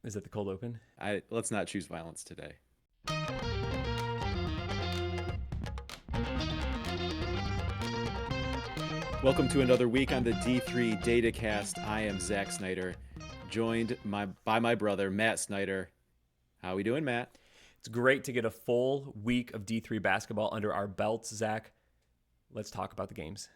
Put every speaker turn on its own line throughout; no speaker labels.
Is it the cold open?
Let's not choose violence today. Welcome to another week on the D3 Datacast. I am Zach Snyder, joined by my brother Matt Snyder. How we doing, Matt?
It's great to get a full week of D3 basketball under our belts, Zach. Let's talk about the games.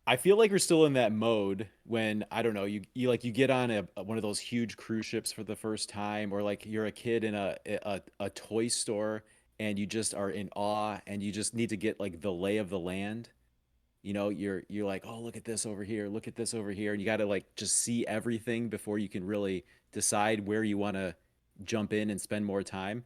I feel like we're still in that mode when I don't know you get on one of those huge cruise ships for the first time, or like you're a kid in a toy store and you just are in awe and you just need to get like the lay of the land. You're like, oh, look at this over here, look at this over here, and you got to like just see everything before you can really decide where you want to jump in and spend more time.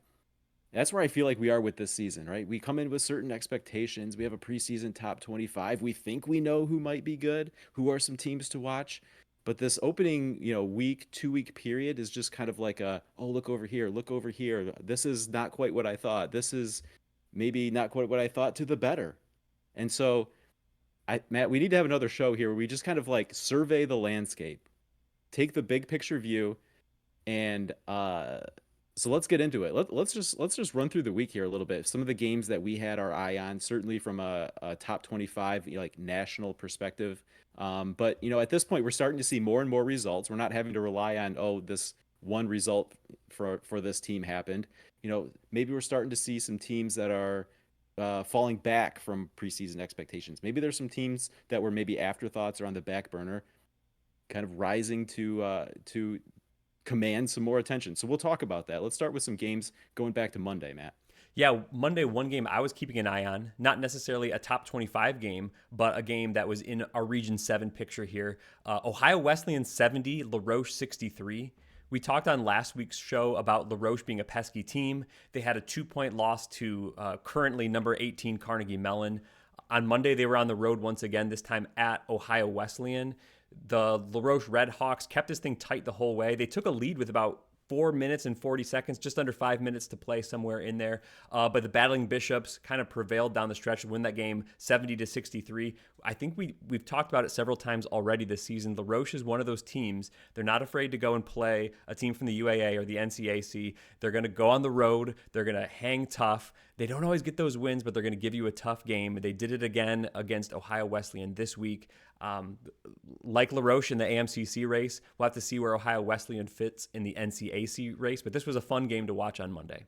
That's where I feel like we are with this season, right? We come in with certain expectations. We have a preseason top 25. We think we know who might be good, who are some teams to watch. But this opening, week, 2 week period is just kind of like oh, look over here, look over here. This is not quite what I thought. This is maybe not quite what I thought, to the better. And so Matt, we need to have another show here where we just kind of like survey the landscape, take the big picture view, and so let's get into it. Let's just run through the week here a little bit. Some of the games that we had our eye on, certainly from a top 25 like national perspective. But at this point, we're starting to see more and more results. We're not having to rely on, oh, this one result for this team happened. Maybe we're starting to see some teams that are falling back from preseason expectations. Maybe there's some teams that were maybe afterthoughts or on the back burner, kind of rising to command some more attention. So we'll talk about that. Let's start with some games going back to Monday, Matt.
Yeah, Monday, one game I was keeping an eye on, not necessarily a top 25 game, but a game that was in our Region 7 picture here. Ohio Wesleyan 70, LaRoche 63. We talked on last week's show about LaRoche being a pesky team. They had a 2 point loss to currently number 18 Carnegie Mellon. On Monday, they were on the road once again, this time at Ohio Wesleyan. The LaRoche Redhawks kept this thing tight the whole way. They took a lead with about 4 minutes and 40 seconds, just under 5 minutes to play, somewhere in there. But the Battling Bishops kind of prevailed down the stretch to win that game 70-63. I think we've talked about it several times already this season. LaRoche is one of those teams. They're not afraid to go and play a team from the UAA or the NCAC. They're going to go on the road. They're going to hang tough. They don't always get those wins, but they're going to give you a tough game. They did it again against Ohio Wesleyan this week. Like LaRoche in the AMCC race, we'll have to see where Ohio Wesleyan fits in the NCAC race, but this was a fun game to watch on Monday.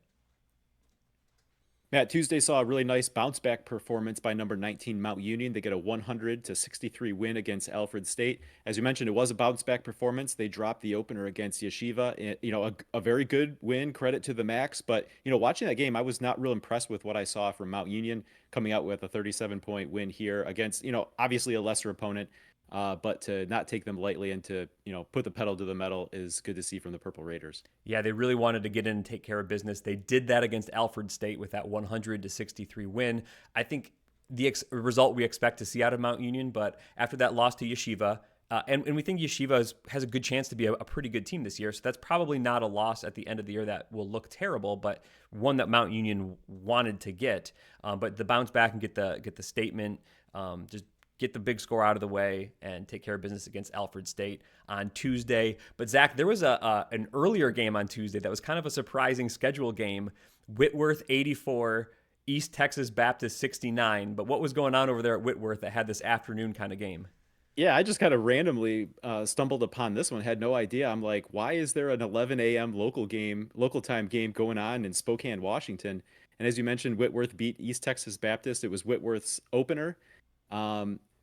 Matt, Tuesday saw a really nice bounce back performance by number 19 Mount Union. They get a 100-63 win against Alfred State. As you mentioned, it was a bounce back performance. They dropped the opener against Yeshiva. A very good win, credit to the Max. But watching that game, I was not real impressed with what I saw from Mount Union coming out with a 37-point win here against obviously a lesser opponent. But to not take them lightly and to put the pedal to the metal is good to see from the Purple Raiders.
Yeah, they really wanted to get in and take care of business. They did that against Alfred State with that 100-63 win. I think the result we expect to see out of Mount Union, but after that loss to Yeshiva, and we think Yeshiva has a good chance to be a pretty good team this year. So that's probably not a loss at the end of the year that will look terrible, but one that Mount Union wanted to get. But the bounce back and get the statement, just get the big score out of the way and take care of business against Alfred State on Tuesday. But Zach, there was an earlier game on Tuesday that was kind of a surprising schedule game. Whitworth 84, East Texas Baptist 69. But what was going on over there at Whitworth that had this afternoon kind of game?
Yeah, I just kind of randomly stumbled upon this one. Had no idea. I'm like, why is there an 11 a.m. local time game going on in Spokane, Washington? And as you mentioned, Whitworth beat East Texas Baptist. It was Whitworth's opener.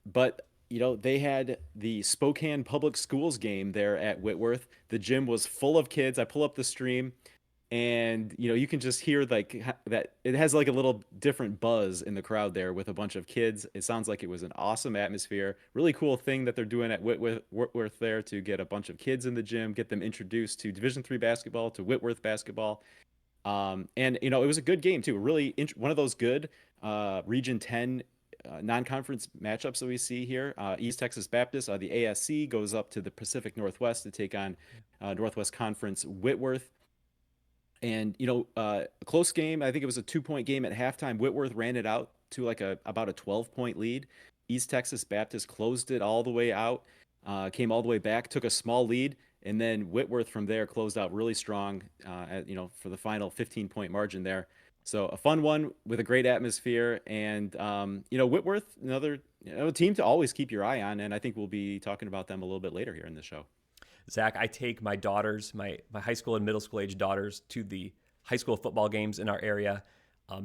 But they had the Spokane Public Schools game there at Whitworth. The gym was full of kids. I pull up the stream, and you can just hear like that. It has like a little different buzz in the crowd there with a bunch of kids. It sounds like it was an awesome atmosphere. Really cool thing that they're doing at Whitworth there to get a bunch of kids in the gym, get them introduced to Division III basketball, to Whitworth basketball. And it was a good game too. Really, one of those good Region 10 non-conference matchups that we see here. East Texas Baptist, the ASC, goes up to the Pacific Northwest to take on Northwest Conference Whitworth. And a close game. I think it was a 2 point game at halftime. Whitworth ran it out to like about a 12-point lead. East Texas Baptist closed it all the way out, came all the way back, took a small lead, And then Whitworth from there closed out really strong, for the final 15-point margin there. So a fun one with a great atmosphere. And, Whitworth, another team to always keep your eye on. And I think we'll be talking about them a little bit later here in the show.
Zach, I take my daughters, my high school and middle school age daughters, to the high school football games in our area.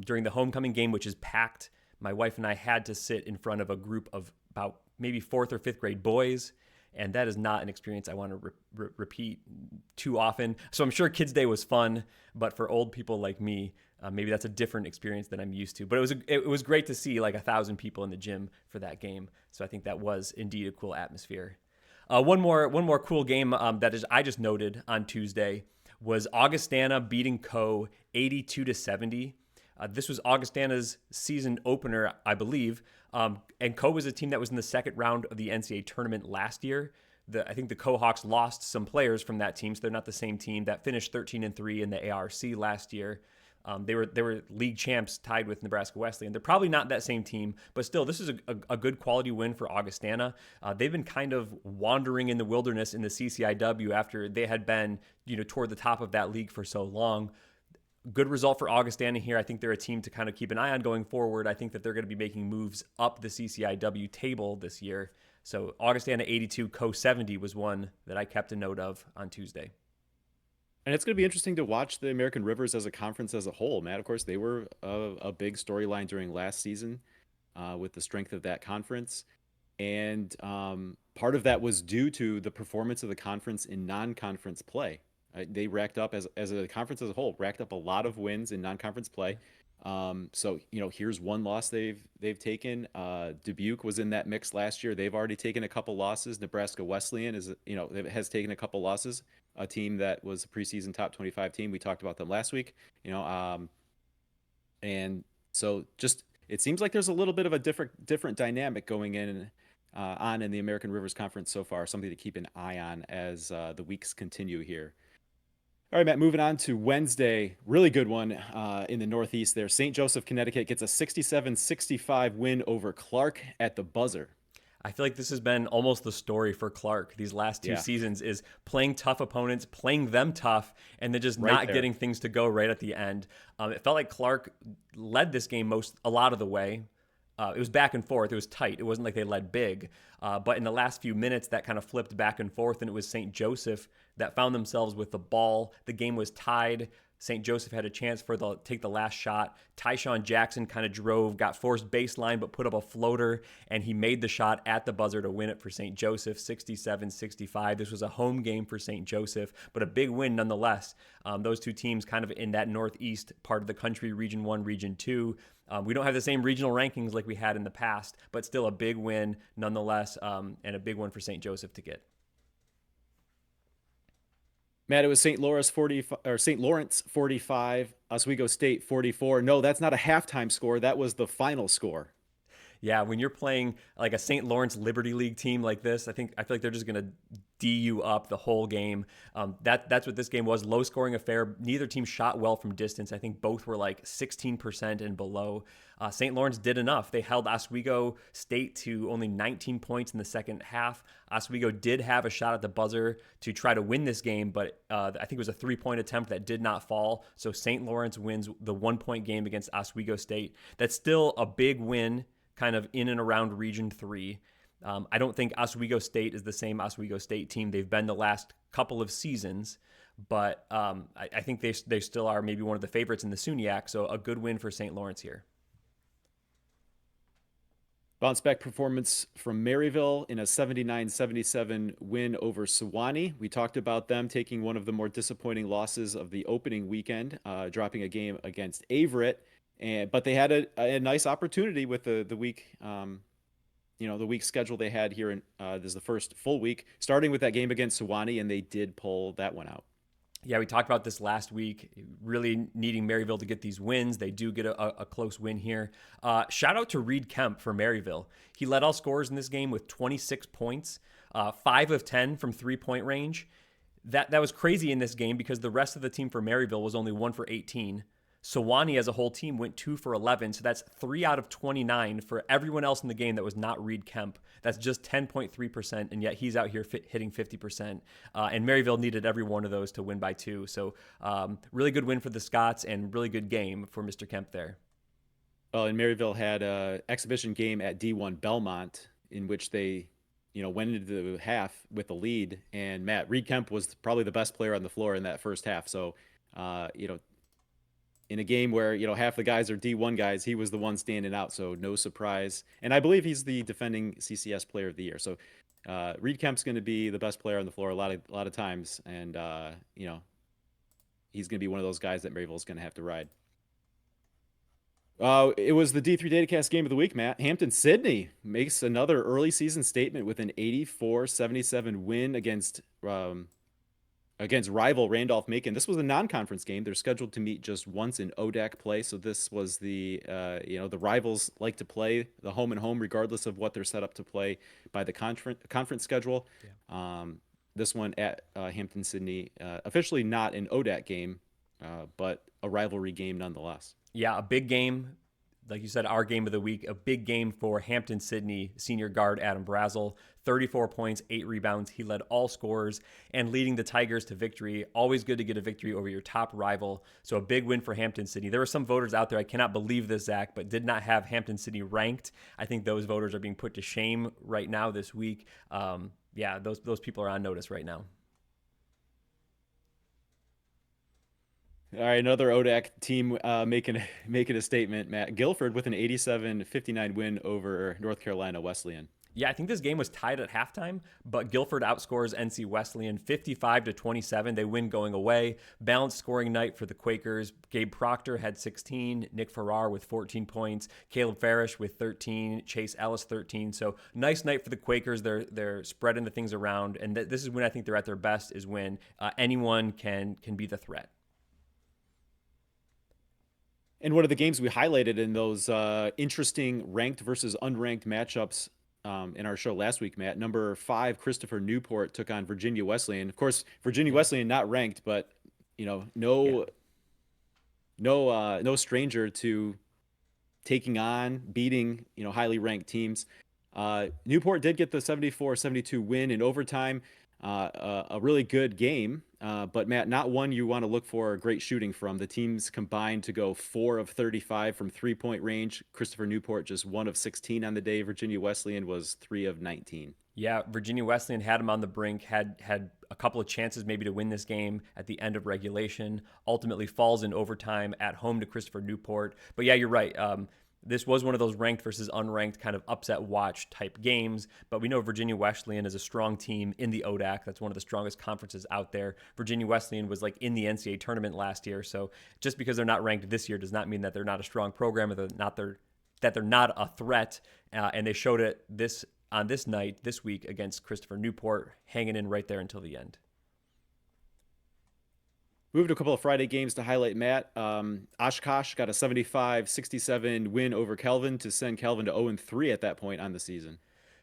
During the homecoming game, which is packed, my wife and I had to sit in front of a group of about maybe fourth or fifth grade boys. And that is not an experience I want to repeat too often. So I'm sure Kids Day was fun, but for old people like me, maybe that's a different experience than I'm used to. But it was great to see like 1,000 people in the gym for that game. So I think that was indeed a cool atmosphere. One more cool game I just noted on Tuesday was Augustana beating Co 82-70. This was Augustana's season opener, I believe. And Co was a team that was in the second round of the NCAA tournament last year. I think the Co-Hawks lost some players from that team, so they're not the same team that finished 13-3 in the ARC last year. They were league champs tied with Nebraska Wesleyan. They're probably not that same team, but still, this is a good quality win for Augustana. They've been kind of wandering in the wilderness in the CCIW after they had been, toward the top of that league for so long. Good result for Augustana here. I think they're a team to kind of keep an eye on going forward. I think that they're going to be making moves up the CCIW table this year. So Augustana 82, Co 70 was one that I kept a note of on Tuesday.
And it's going to be interesting to watch the American Rivers as a conference as a whole. Matt, of course, they were a big storyline during last season with the strength of that conference. And part of that was due to the performance of the conference in non-conference play. They racked up, as a conference as a whole, racked up a lot of wins in non-conference play. So here's one loss they've taken. Dubuque was in that mix last year. They've already taken a couple losses. Nebraska Wesleyan has taken a couple losses. A team that was a preseason top 25 team. We talked about them last week. And so just it seems like there's a little bit of a different dynamic going on in the American Rivers Conference so far. Something to keep an eye on as the weeks continue here. All right, Matt, moving on to Wednesday. Really good one in the Northeast there. St. Joseph, Connecticut gets a 67-65 win over Clark at the buzzer.
I feel like this has been almost the story for Clark these last two seasons is playing tough opponents, playing them tough, and then just not getting things to go right at the end. It felt like Clark led this game a lot of the way. It was back and forth. It was tight. It wasn't like they led big. But in the last few minutes, that kind of flipped back and forth, and it was St. Joseph that found themselves with the ball. The game was tied. St. Joseph had a chance to take the last shot. Tyshawn Jackson kind of drove, got forced baseline, but put up a floater, and he made the shot at the buzzer to win it for St. Joseph, 67-65. This was a home game for St. Joseph, but a big win nonetheless. Those two teams kind of in that northeast part of the country, Region 1, Region 2. We don't have the same regional rankings like we had in the past, but still a big win nonetheless, and a big one for St. Joseph to get.
Matt, it was St. Lawrence 45, Oswego State 44. No, that's not a halftime score. That was the final score.
Yeah, when you're playing like a St. Lawrence Liberty League team like this, I feel like they're just going to D you up the whole game. That's what this game was. Low scoring affair. Neither team shot well from distance. I think both were like 16% and below. St. Lawrence did enough. They held Oswego State to only 19 points in the second half. Oswego did have a shot at the buzzer to try to win this game, but I think it was a 3-point attempt that did not fall. So St. Lawrence wins the 1-point game against Oswego State. That's still a big win kind of in and around Region 3. I don't think Oswego State is the same Oswego State team they've been the last couple of seasons, but I think they still are maybe one of the favorites in the SUNYAC, so a good win for St. Lawrence here.
Bounce back performance from Maryville in a 79-77 win over Sewanee. We talked about them taking one of the more disappointing losses of the opening weekend, dropping a game against Averett, but they had a nice opportunity with the week. The week schedule they had here in this is the first full week, starting with that game against Sewanee, and they did pull that one out.
Yeah, we talked about this last week, really needing Maryville to get these wins. They do get a close win here. Shout out to Reed Kemp for Maryville. He led all scorers in this game with 26 points, 5 of 10 from 3-point range. That was crazy in this game because the rest of the team for Maryville was only 1 for 18. Sewanee as a whole team went 2 for 11, so that's 3 out of 29 for everyone else in the game that was not Reed Kemp. That's just 10.3%, and yet he's out here hitting 50%. And Maryville needed every one of those to win by 2. So really good win for the Scots and really good game for Mr. Kemp there.
Well, and Maryville had an exhibition game at D1 Belmont in which they, went into the half with the lead. And Matt, Reed Kemp was probably the best player on the floor in that first half. So, in a game where, half the guys are D1 guys, he was the one standing out. So no surprise. And I believe he's the defending CCS player of the year. So Reed Kemp's going to be the best player on the floor a lot of times. And, he's going to be one of those guys that Maryville's going to have to ride. It was the D3 Datacast game of the week, Matt. Hampton-Sydney makes another early season statement with an 84-77 win against rival Randolph-Macon. This was a non-conference game. They're scheduled to meet just once in ODAC play, so this was the rivals like to play the home and home regardless of what they're set up to play by the conference schedule. Yeah. This one at Hampton-Sydney, officially not an ODAC game, but a rivalry game nonetheless.
Yeah, a big game. Like you said, our game of the week, a big game for Hampton-Sydney senior guard Adam Brazel. 34 points, 8 rebounds. He led all scorers and leading the Tigers to victory. Always good to get a victory over your top rival. So a big win for Hampton-Sydney. There were some voters out there, I cannot believe this, Zach, but did not have Hampton-Sydney ranked. I think those voters are being put to shame right now this week. Those people are on notice right now.
All right, another ODAC team making a statement, Matt. Guilford with an 87-59 win over North Carolina Wesleyan.
Yeah, I think this game was tied at halftime, but Guilford outscores NC Wesleyan 55-27. They win going away. Balanced scoring night for the Quakers. Gabe Proctor had 16, Nick Farrar with 14 points, Caleb Farish with 13, Chase Ellis 13. So nice night for the Quakers. They're spreading the things around, and this is when I think they're at their best, is when anyone can be the threat.
And one of the games we highlighted in those interesting ranked versus unranked matchups in our show last week, Matt, number 5, Christopher Newport took on Virginia Wesleyan. Of course, Virginia Wesleyan not ranked, but no stranger to taking on, beating highly ranked teams. Newport did get the 74-72 win in overtime. A really good game, but Matt, not one you want to look for great shooting from. The teams combined to go 4 of 35 from 3-point range. Christopher Newport just 1 of 16 on the day. Virginia Wesleyan was 3 of 19.
Yeah, Virginia Wesleyan had him on the brink, had a couple of chances maybe to win this game at the end of regulation, ultimately falls in overtime at home to Christopher Newport. But yeah, you're right. This was one of those ranked versus unranked kind of upset watch type games, but we know Virginia Wesleyan is a strong team in the ODAC. That's one of the strongest conferences out there. Virginia Wesleyan was like in the NCAA tournament last year, so just because they're not ranked this year does not mean that they're not a strong program or that they're not a threat. And they showed it on this night, this week against Christopher Newport, hanging in right there until the end.
Moved to a couple of Friday games to highlight, Matt. Oshkosh got a 75-67 win over Kelvin to send Kelvin to 0-3 at that point on the season.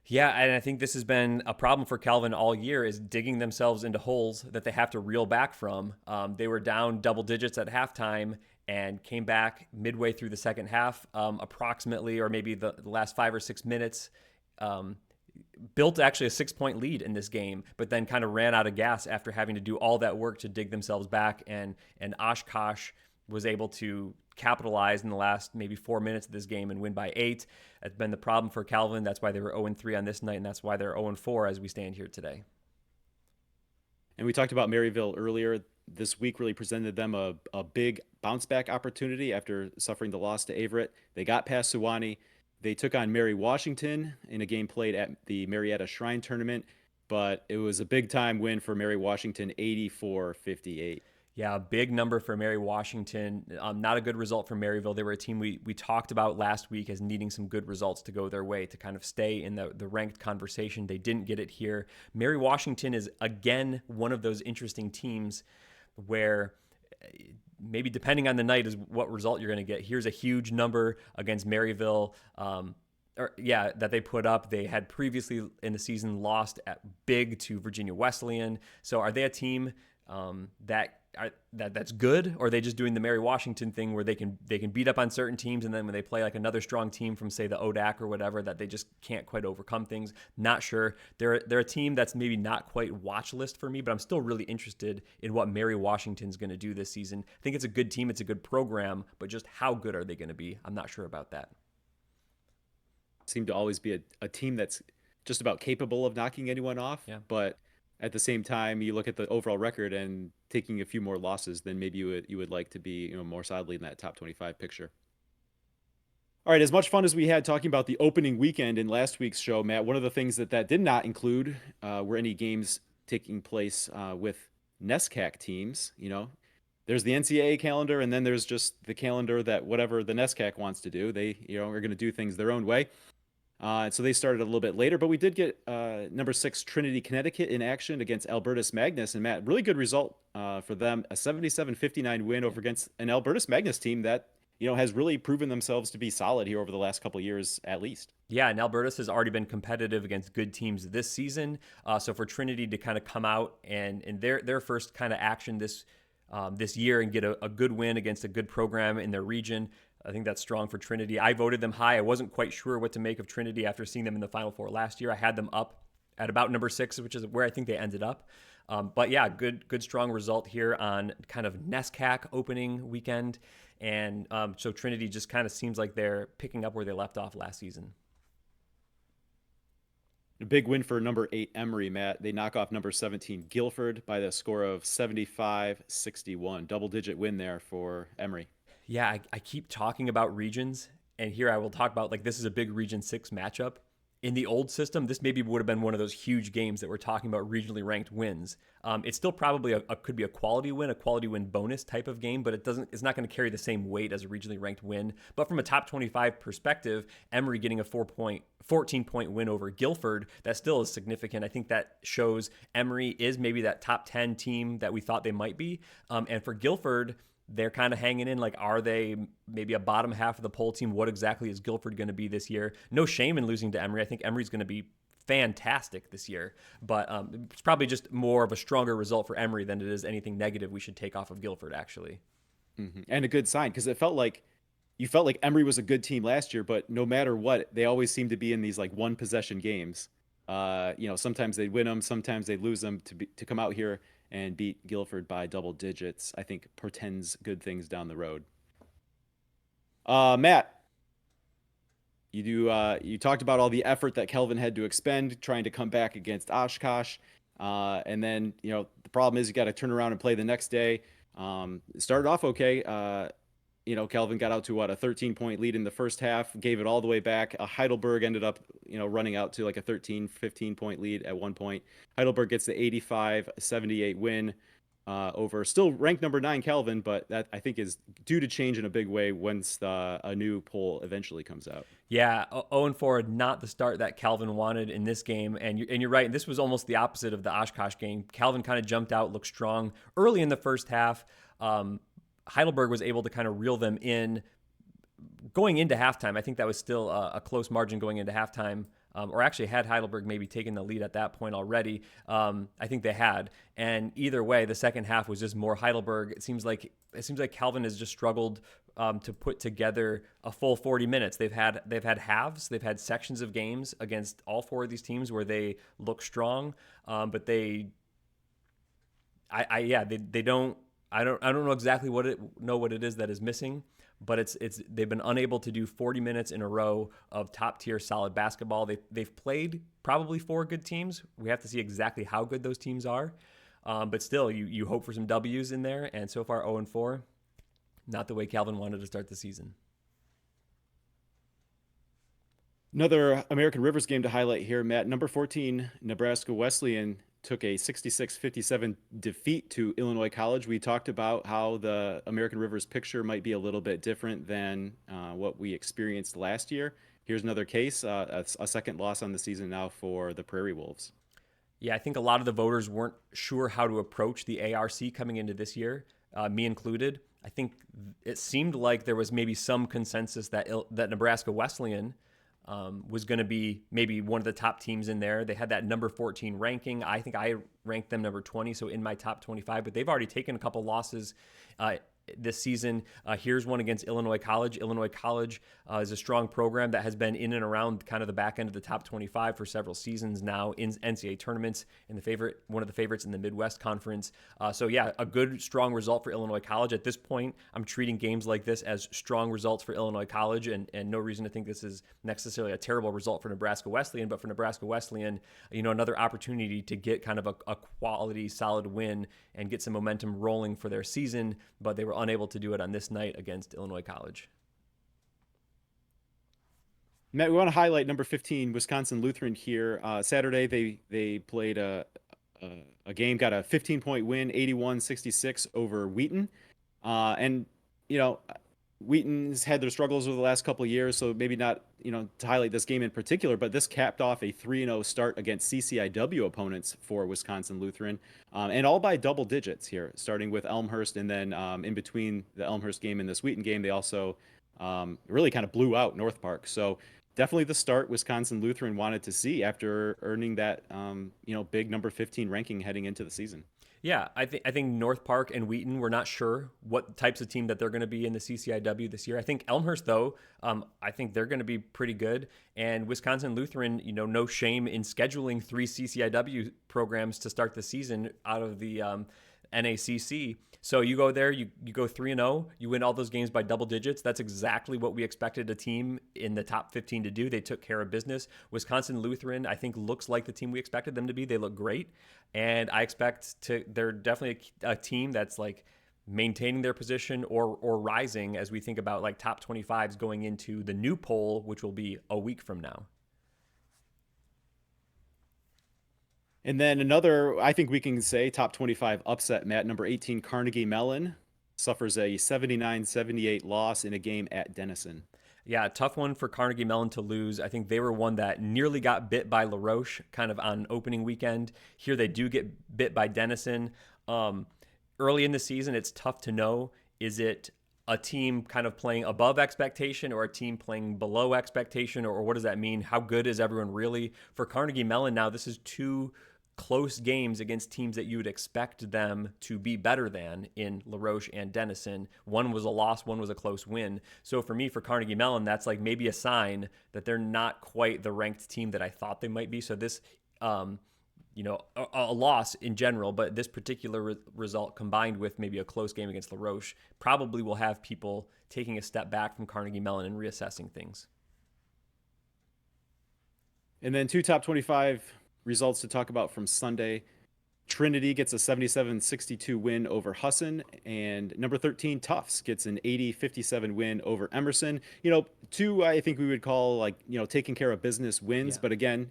Yeah, and I think this has been a problem for Kelvin all year, is digging themselves into holes that they have to reel back from. They were down double digits at halftime and came back midway through the second half, approximately, or maybe the last 5 or 6 minutes. Built actually a 6-point lead in this game, but then kind of ran out of gas after having to do all that work to dig themselves back. And Oshkosh was able to capitalize in the last maybe 4 minutes of this game and win by 8. That's been the problem for Calvin. That's why they were 0-3 on this night, and that's why they're 0-4 as we stand here today.
And we talked about Maryville earlier. This week really presented them a big bounce back opportunity after suffering the loss to Averett. They got past Sewanee. They took on Mary Washington in a game played at the Marietta Shrine Tournament, but it was a big-time win for Mary Washington, 84-58.
Yeah, a big number for Mary Washington. Not a good result for Maryville. They were a team we talked about last week as needing some good results to go their way to kind of stay in the ranked conversation. They didn't get it here. Mary Washington is, again, one of those interesting teams where maybe depending on the night is what result you're going to get. Here's a huge number against Maryville that they put up. They had previously in the season lost at big to Virginia Wesleyan. So are they a team that's good, or are they just doing the Mary Washington thing where they can beat up on certain teams, and then when they play like another strong team from say the ODAC or whatever, that they just can't quite overcome things? Not sure. They're a team that's maybe not quite watch list for me, but I'm still really interested in what Mary Washington's going to do this season. I think it's a good team, it's a good program, but just how good are they going to be? I'm not sure about that.
Seem to always be a team that's just about capable of knocking anyone off,
Yeah.
but at the same time, you look at the overall record and taking a few more losses than maybe you would like to be, more solidly in that top 25 picture. All right, as much fun as we had talking about the opening weekend in last week's show, Matt, one of the things that did not include were any games taking place with NESCAC teams. There's the NCAA calendar, and then there's just the calendar that whatever the NESCAC wants to do, they are going to do things their own way. So they started a little bit later, but we did get number 6 Trinity, Connecticut in action against Albertus Magnus. And Matt, really good result for them, a 77-59 win over against an Albertus Magnus team that, has really proven themselves to be solid here over the last couple of years, at least.
Yeah, and Albertus has already been competitive against good teams this season. So for Trinity to kind of come out and in their first kind of action this year and get a good win against a good program in their region, I think that's strong for Trinity. I voted them high. I wasn't quite sure what to make of Trinity after seeing them in the Final Four last year. I had them up at about number 6, which is where I think they ended up. But yeah, good strong result here on kind of NESCAC opening weekend. And so Trinity just kind of seems like they're picking up where they left off last season.
A big win for number 8 Emory, Matt. They knock off number 17 Guilford by the score of 75-61. Double-digit win there for Emory.
Yeah, I keep talking about regions, and here I will talk about, like, this is a big Region 6 matchup. In the old system, this maybe would have been one of those huge games that we're talking about regionally ranked wins. It's still probably could be a quality win bonus type of game, but it's not going to carry the same weight as a regionally ranked win. But from a top 25 perspective, Emory getting a 14-point win over Guilford, that still is significant. I think that shows Emory is maybe that top 10 team that we thought they might be. And for Guilford, they're kind of hanging in. Like, are they maybe a bottom half of the poll team? What exactly is Guilford going to be this year? No shame in losing to Emory. I think Emory's going to be fantastic this year, but it's probably just more of a stronger result for Emory than it is anything negative we should take off of Guilford, actually.
Mm-hmm. And a good sign, because you felt like Emory was a good team last year, but no matter what, they always seem to be in these like one possession games. Sometimes they'd win them, sometimes they'd lose them. To come out here and beat Guilford by double digits, I think portends good things down the road. Matt, you talked about all the effort that Kelvin had to expend trying to come back against Oshkosh. And then, the problem is you got to turn around and play the next day. It started off okay. Kelvin got out to a 13-point lead in the first half, gave it all the way back. Heidelberg ended up, running out to like a 13, 15-point lead at one point. Heidelberg gets the 85-78 win over still ranked number 9 Kelvin, but that I think is due to change in a big way once a new poll eventually comes out.
Yeah, 0-4, not the start that Calvin wanted in this game. And you're right, this was almost the opposite of the Oshkosh game. Calvin kind of jumped out, looked strong early in the first half. Heidelberg was able to kind of reel them in going into halftime. I think that was still a close margin going into halftime. Or actually had Heidelberg maybe taken the lead at that point already. I think they had. And either way, the second half was just more Heidelberg. It seems like Calvin has just struggled to put together a full 40 minutes. They've had halves, they've had sections of games against all 4 of these teams where they look strong, but they don't. I don't know exactly what it is that is missing, but they've been unable to do 40 minutes in a row of top tier solid basketball. They've played probably 4 good teams. We have to see exactly how good those teams are, but still, you hope for some W's in there. And so far, 0-4, not the way Calvin wanted to start the season.
Another American Rivers game to highlight here, Matt. Number 14 Nebraska Wesleyan took a 66-57 defeat to Illinois College. We talked about how the American Rivers picture might be a little bit different than what we experienced last year. Here's another case, a second loss on the season now for the Prairie Wolves.
Yeah, I think a lot of the voters weren't sure how to approach the ARC coming into this year, me included. I think it seemed like there was maybe some consensus that Nebraska Wesleyan was going to be maybe one of the top teams in there. They had that number 14 ranking. I think I ranked them number 20, so in my top 25, but they've already taken a couple losses this season. Here's one against Illinois College. Illinois College is a strong program that has been in and around kind of the back end of the top 25 for several seasons now in NCAA tournaments, and one of the favorites in the Midwest Conference. So yeah, a good, strong result for Illinois College. At this point, I'm treating games like this as strong results for Illinois College, and no reason to think this is necessarily a terrible result for Nebraska Wesleyan. But for Nebraska Wesleyan, another opportunity to get kind of a quality, solid win and get some momentum rolling for their season, but they were unable to do it on this night against Illinois College.
Matt, we want to highlight number 15, Wisconsin Lutheran here. Saturday, they played a game, got a 15-point win, 81-66 over Wheaton. And, Wheaton's had their struggles over the last couple of years, so maybe not, to highlight this game in particular, but this capped off a 3-0 start against CCIW opponents for Wisconsin Lutheran, and all by double digits here, starting with Elmhurst, and then in between the Elmhurst game and this Wheaton game, they also really kind of blew out North Park. So definitely the start Wisconsin Lutheran wanted to see after earning that, big number 15 ranking heading into the season.
Yeah, I think North Park and Wheaton, we're not sure what types of team that they're going to be in the CCIW this year. I think Elmhurst, though, I think they're going to be pretty good. And Wisconsin Lutheran, no shame in scheduling 3 CCIW programs to start the season out of the NACC. So you go there, you go 3-0, you win all those games by double digits. That's exactly what we expected a team in the top 15 to do. They took care of business. Wisconsin Lutheran, I think, looks like the team we expected them to be. They look great. And I they're definitely a team that's like maintaining their position or rising as we think about like top 25s going into the new poll, which will be a week from now.
And then another, I think we can say, top 25 upset, Matt, number 18, Carnegie Mellon suffers a 79-78 loss in a game at Denison.
Yeah, tough one for Carnegie Mellon to lose. I think they were one that nearly got bit by LaRoche kind of on opening weekend. Here they do get bit by Denison. Early in the season, it's tough to know, is it a team kind of playing above expectation or a team playing below expectation, or what does that mean? How good is everyone really? For Carnegie Mellon now, this is 2 close games against teams that you would expect them to be better than in LaRoche and Denison. One was a loss, one was a close win. So for me, for Carnegie Mellon, that's like maybe a sign that they're not quite the ranked team that I thought they might be. So this, a loss in general, but this particular result combined with maybe a close game against LaRoche probably will have people taking a step back from Carnegie Mellon and reassessing things.
And then 2 top 25 results to talk about from Sunday. Trinity gets a 77-62 win over Husson, and number 13 Tufts gets an 80-57 win over Emerson. 2 I think we would call taking care of business wins,
Yeah.
but again,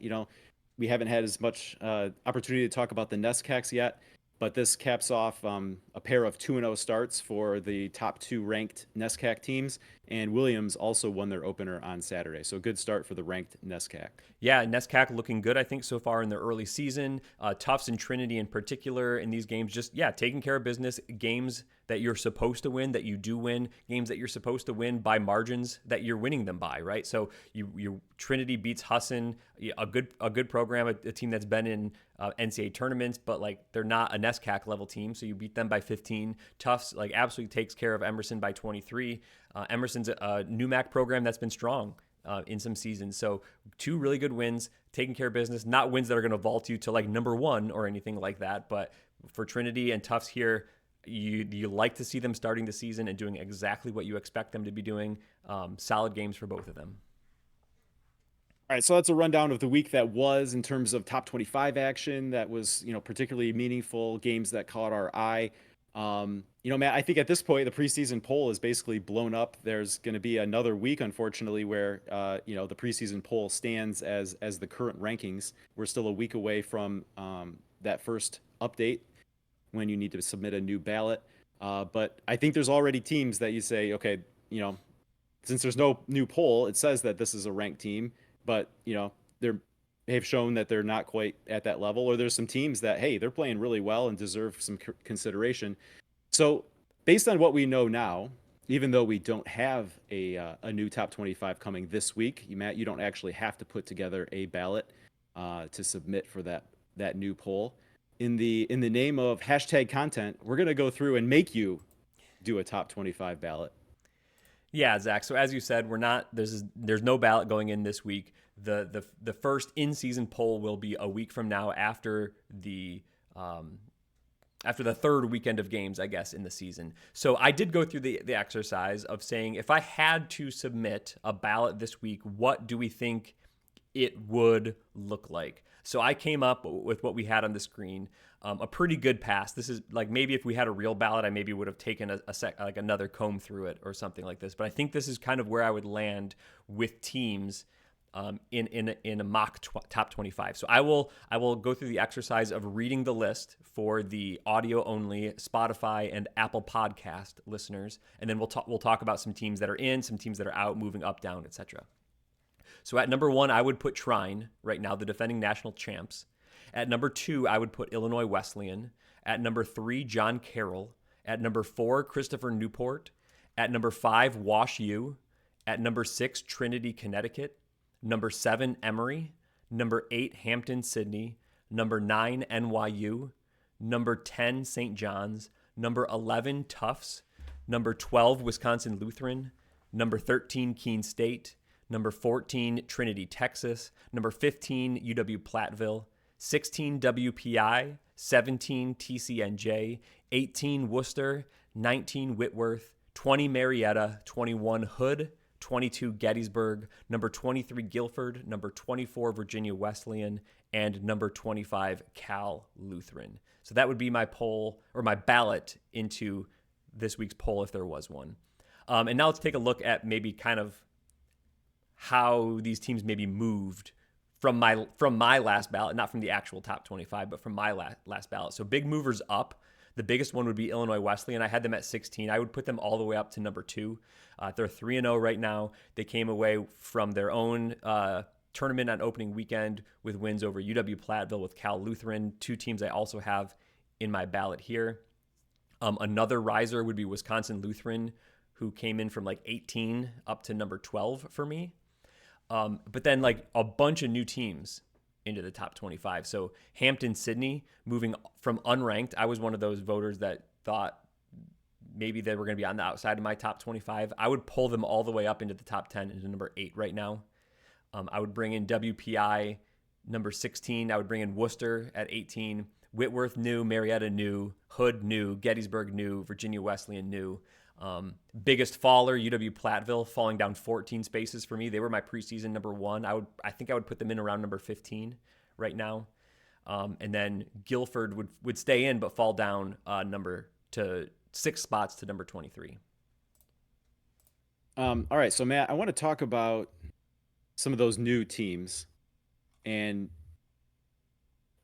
we haven't had as much opportunity to talk about the NESCACs yet. But this caps off a pair of 2-0 starts for the top 2 ranked NESCAC teams, and Williams also won their opener on Saturday. So good start for the ranked NESCAC.
Yeah, NESCAC looking good, I think, so far in the early season. Tufts and Trinity in particular in these games, just, taking care of business, games that you're supposed to win, that you do win, games that you're supposed to win by margins that you're winning them by, right? So you Trinity beats Husson, a good program, a team that's been in NCAA tournaments, but they're not a NESCAC level team, so you beat them by 15. Tufts absolutely takes care of Emerson by 23. Emerson's a NUMAC program that's been strong in some seasons. So 2 really good wins, taking care of business, not wins that are going to vault you to number 1 or anything like that. But for Trinity and Tufts here, you like to see them starting the season and doing exactly what you expect them to be doing. Solid games for both of them.
All right, so that's a rundown of the week that was in terms of top 25 action that was, particularly meaningful, games that caught our eye. Matt, I think at this point, the preseason poll is basically blown up. There's going to be another week, unfortunately, where, the preseason poll stands as the current rankings. We're still a week away from that first update when you need to submit a new ballot. But I think there's already teams that you say, okay, since there's no new poll, it says that this is a ranked team, but, they've shown that they're not quite at that level, or there's some teams that, hey, they're playing really well and deserve some consideration. So based on what we know now, even though we don't have a new top 25 coming this week, Matt, you don't actually have to put together a ballot to submit for that new poll. In the name of hashtag content, we're gonna go through and make you do a top 25 ballot.
Yeah, Zach. So as you said, we're not there's no ballot going in this week. The first in season poll will be a week from now after the third weekend of games, I guess, in the season. So I did go through the exercise of saying, if I had to submit a ballot this week, what do we think it would look like? So I came up with what we had on the screen, a pretty good pass. This is like, maybe if we had a real ballot, I maybe would have taken like another comb through it or something like this. But I think this is kind of where I would land with teams in a mock top 25. So I will go through the exercise of reading the list for the audio only Spotify and Apple Podcast listeners, and then we'll talk about some teams that are in, some teams that are out, moving up, down, etc. So at number 1, I would put Trine right now, the defending national champs. At number 2, I would put Illinois Wesleyan. At number 3, John Carroll. At number 4, Christopher Newport. At number 5, Wash U. At number 6, Trinity, Connecticut. Number 7, Emory. Number 8, Hampton, Sydney. Number 9, NYU. Number 10, St. John's. Number 11, Tufts. Number 12, Wisconsin Lutheran. Number 13, Keene State. Number 14, Trinity, Texas. Number 15, UW Platteville. 16, WPI. 17, TCNJ. 18, Worcester. 19, Whitworth. 20, Marietta. 21, Hood. 22, Gettysburg, number 23, Guilford, number 24, Virginia Wesleyan, and number 25, Cal Lutheran. So that would be my poll, or my ballot into this week's poll if there was one. And now let's take a look at maybe kind of how these teams maybe moved from my last ballot, not from the actual top 25, but from my last ballot. So big movers up. The biggest one would be Illinois Wesleyan. I had them at 16. I would put them all the way up to number 2. They're 3-0 right now. They came away from their own tournament on opening weekend with wins over UW Platteville, with Cal Lutheran, 2 teams I also have in my ballot here. Another riser would be Wisconsin Lutheran, who came in from like 18 up to number 12 for me. But then like a bunch of new teams into the top 25. So Hampton, Sydney, moving from unranked. I was one of those voters that thought maybe they were going to be on the outside of my top 25. I would pull them all the way up into the top 10, into number 8 right now. I would bring in WPI, number 16. I would bring in Worcester at 18. Whitworth new, Marietta new, Hood new, Gettysburg new, Virginia Wesleyan new. Biggest faller, UW Platteville, falling down 14 spaces for me. They were my preseason number 1. I think I would put them in around number 15 right now. And then Guilford would stay in but fall down number to 6 spots to number 23.
All right, so Matt, I want to talk about some of those new teams. And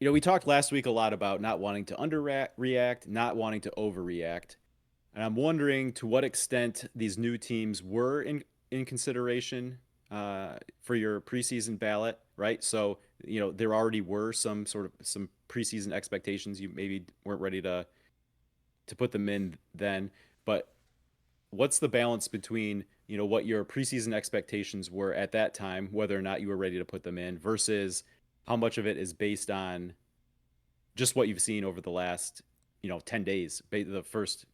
we talked last week a lot about not wanting to underreact, not wanting to overreact. And I'm wondering to what extent these new teams were in consideration for your preseason ballot, right? So, there already were some preseason expectations. You maybe weren't ready to put them in then, but what's the balance between, what your preseason expectations were at that time, whether or not you were ready to put them in, versus how much of it is based on just what you've seen over the last, 10 days, the first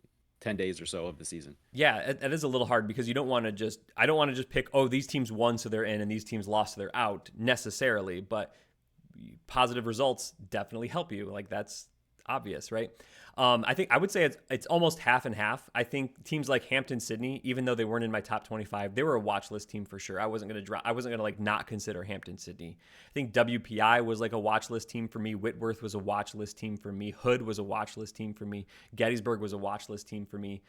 10 days or so of the season?
Yeah, it is a little hard because I don't want to just pick, these teams won, so they're in, and these teams lost, so they're out necessarily, but positive results definitely help you. Like, that's obvious, right? I would say it's almost half and half. I think teams like Hampton, Sydney, even though they weren't in my top 25, they were a watch list team for sure. I wasn't going to like not consider Hampton, Sydney. I think WPI was like a watch list team for me. Whitworth was a watch list team for me. Hood was a watch list team for me. Gettysburg was a watch list team for me.